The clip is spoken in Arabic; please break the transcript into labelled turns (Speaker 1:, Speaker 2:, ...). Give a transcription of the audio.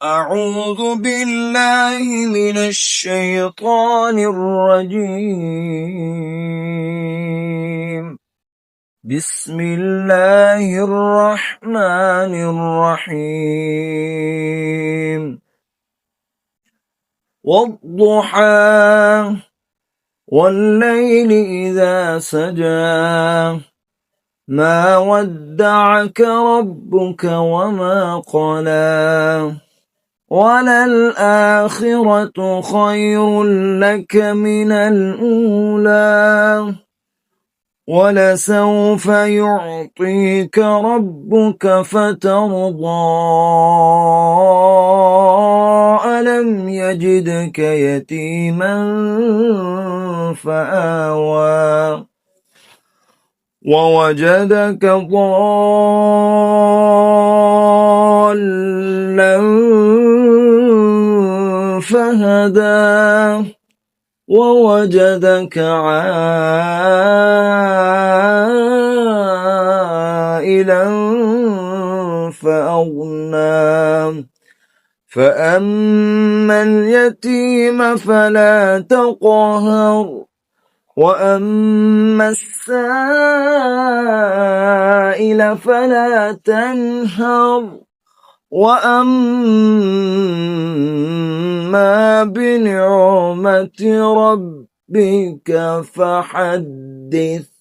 Speaker 1: أعوذ بالله من الشيطان الرجيم. بسم الله الرحمن الرحيم. والضحى والليل إذا سجى ما ودعك ربك وما قلى وللآخرة خير لك من الأولى ولسوف يعطيك ربك فترضى ألم يجدك يتيما فآوى ووجدك ضالا فهدى ووجدك عائلا فأغنى فأما اليتيم فلا تقهر وأما السائل فلا تنهر وأما بنعمة ربك فحدث.